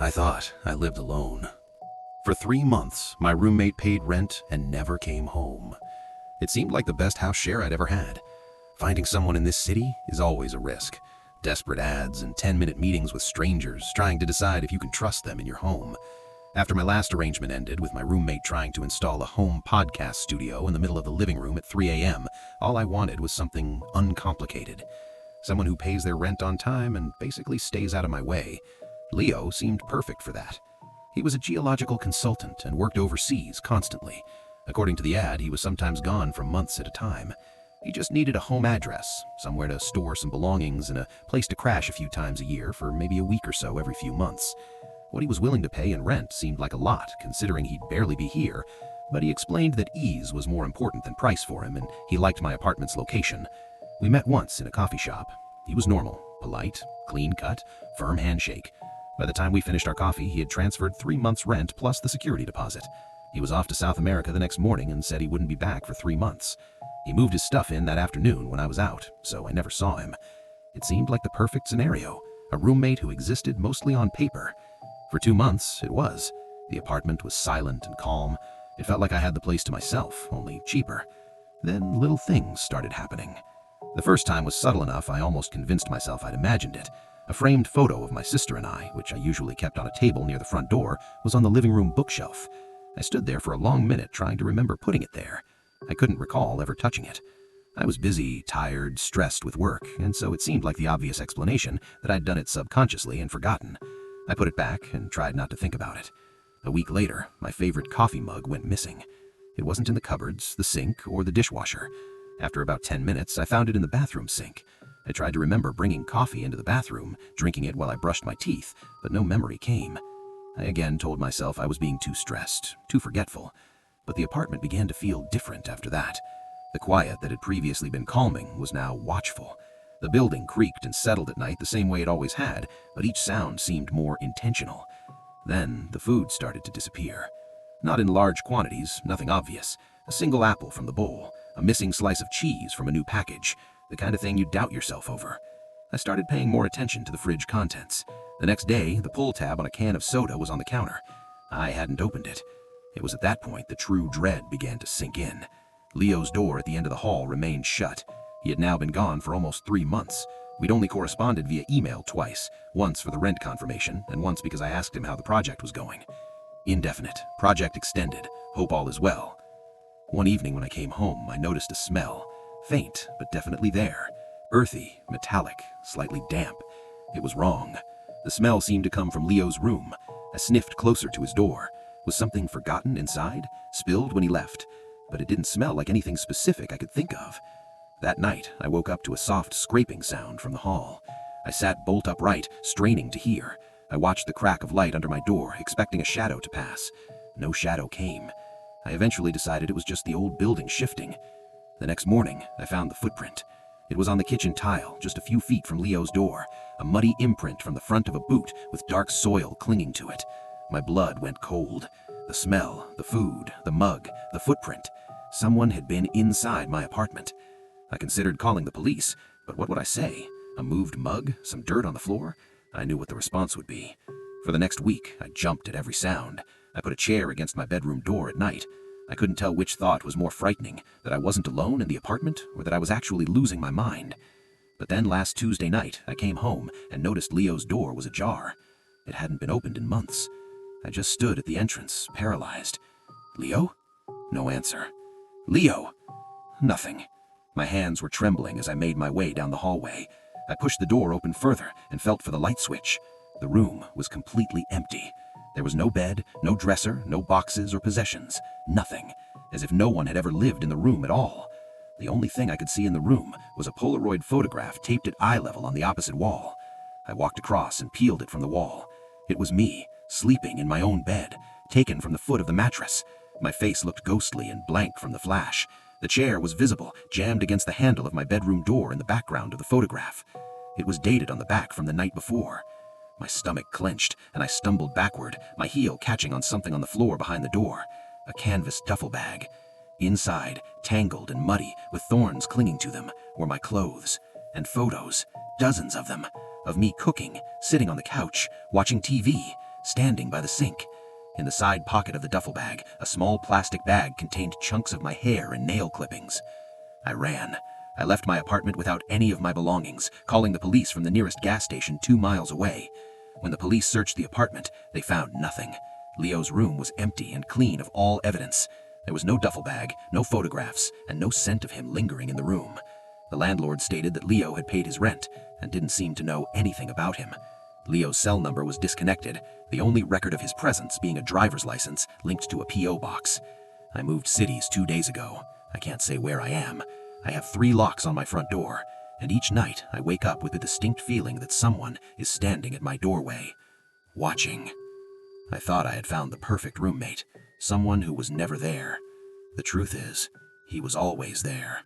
I thought I lived alone. For 3 months, my roommate paid rent and never came home. It seemed like the best house share I'd ever had. Finding someone in this city is always a risk. Desperate ads and 10-minute meetings with strangers trying to decide if you can trust them in your home. After my last arrangement ended with my roommate trying to install a home podcast studio in the middle of the living room at 3 a.m., all I wanted was something uncomplicated. Someone who pays their rent on time and basically stays out of my way. Leo seemed perfect for that. He was a geological consultant and worked overseas constantly. According to the ad, he was sometimes gone for months at a time. He just needed a home address, somewhere to store some belongings, and a place to crash a few times a year for maybe a week or so every few months. What he was willing to pay in rent seemed like a lot, considering he'd barely be here, but he explained that ease was more important than price for him, and he liked my apartment's location. We met once in a coffee shop. He was normal, polite, clean-cut, firm handshake. By the time we finished our coffee, he had transferred 3 months' rent plus the security deposit. He was off to South America the next morning and said he wouldn't be back for 3 months. He moved his stuff in that afternoon when I was out, so I never saw him. It seemed like the perfect scenario, a roommate who existed mostly on paper. For 2 months, it was. The apartment was silent and calm. It felt like I had the place to myself, only cheaper. Then little things started happening. The first time was subtle enough I almost convinced myself I'd imagined it. A framed photo of my sister and I, which I usually kept on a table near the front door, was on the living room bookshelf. I stood there for a long minute trying to remember putting it there. I couldn't recall ever touching it. I was busy, tired, stressed with work, and so it seemed like the obvious explanation that I'd done it subconsciously and forgotten. I put it back and tried not to think about it. A week later, my favorite coffee mug went missing. It wasn't in the cupboards, the sink, or the dishwasher. After about 10 minutes, I found it in the bathroom sink. I tried to remember bringing coffee into the bathroom, drinking it while I brushed my teeth, but no memory came. I again told myself I was being too stressed, too forgetful. But the apartment began to feel different after that. The quiet that had previously been calming was now watchful. The building creaked and settled at night the same way it always had, but each sound seemed more intentional. Then the food started to disappear. Not in large quantities, nothing obvious. A single apple from the bowl, a missing slice of cheese from a new package, the kind of thing you doubt yourself over. I started paying more attention to the fridge contents. The next day, the pull tab on a can of soda was on the counter. I hadn't opened it. It was at that point the true dread began to sink in. Leo's door at the end of the hall remained shut. He had now been gone for almost 3 months. We'd only corresponded via email twice, once for the rent confirmation, and once because I asked him how the project was going. Indefinite. Project extended. Hope all is well. One evening when I came home, I noticed a smell. Faint, but definitely there. Earthy, metallic, slightly damp. It was wrong. The smell seemed to come from Leo's room. I sniffed closer to his door. Was something forgotten inside? Spilled when he left? But it didn't smell like anything specific I could think of. That night, I woke up to a soft scraping sound from the hall. I sat bolt upright, straining to hear. I watched the crack of light under my door, expecting a shadow to pass. No shadow came. I eventually decided it was just the old building shifting. The next morning, I found the footprint. It was on the kitchen tile, just a few feet from Leo's door, a muddy imprint from the front of a boot with dark soil clinging to it. My blood went cold. The smell, the food, the mug, the footprint. Someone had been inside my apartment. I considered calling the police, but what would I say? A moved mug? Some dirt on the floor? I knew what the response would be. For the next week, I jumped at every sound. I put a chair against my bedroom door at night. I couldn't tell which thought was more frightening, that I wasn't alone in the apartment, or that I was actually losing my mind. But then last Tuesday night, I came home and noticed Leo's door was ajar. It hadn't been opened in months. I just stood at the entrance, paralyzed. Leo? No answer. Leo? Nothing. My hands were trembling as I made my way down the hallway. I pushed the door open further and felt for the light switch. The room was completely empty. There was no bed, no dresser, no boxes or possessions. Nothing. As if no one had ever lived in the room at all. The only thing I could see in the room was a Polaroid photograph taped at eye level on the opposite wall. I walked across and peeled it from the wall. It was me, sleeping in my own bed, taken from the foot of the mattress. My face looked ghostly and blank from the flash. The chair was visible, jammed against the handle of my bedroom door in the background of the photograph. It was dated on the back from the night before. My stomach clenched, and I stumbled backward, my heel catching on something on the floor behind the door. A canvas duffel bag. Inside, tangled and muddy, with thorns clinging to them, were my clothes. And photos, dozens of them, of me cooking, sitting on the couch, watching TV. standing by the sink. In the side pocket of the duffel bag, a small plastic bag contained chunks of my hair and nail clippings. I ran. I left my apartment without any of my belongings, calling the police from the nearest gas station 2 miles away. When the police searched the apartment, they found nothing. Leo's room was empty and clean of all evidence. There was no duffel bag, no photographs, and no scent of him lingering in the room. The landlord stated that Leo had paid his rent and didn't seem to know anything about him. Leo's cell number was disconnected, the only record of his presence being a driver's license linked to a P.O. box. I moved cities 2 days ago. I can't say where I am. I have 3 locks on my front door, and each night I wake up with the distinct feeling that someone is standing at my doorway, watching. I thought I had found the perfect roommate, someone who was never there. The truth is, he was always there.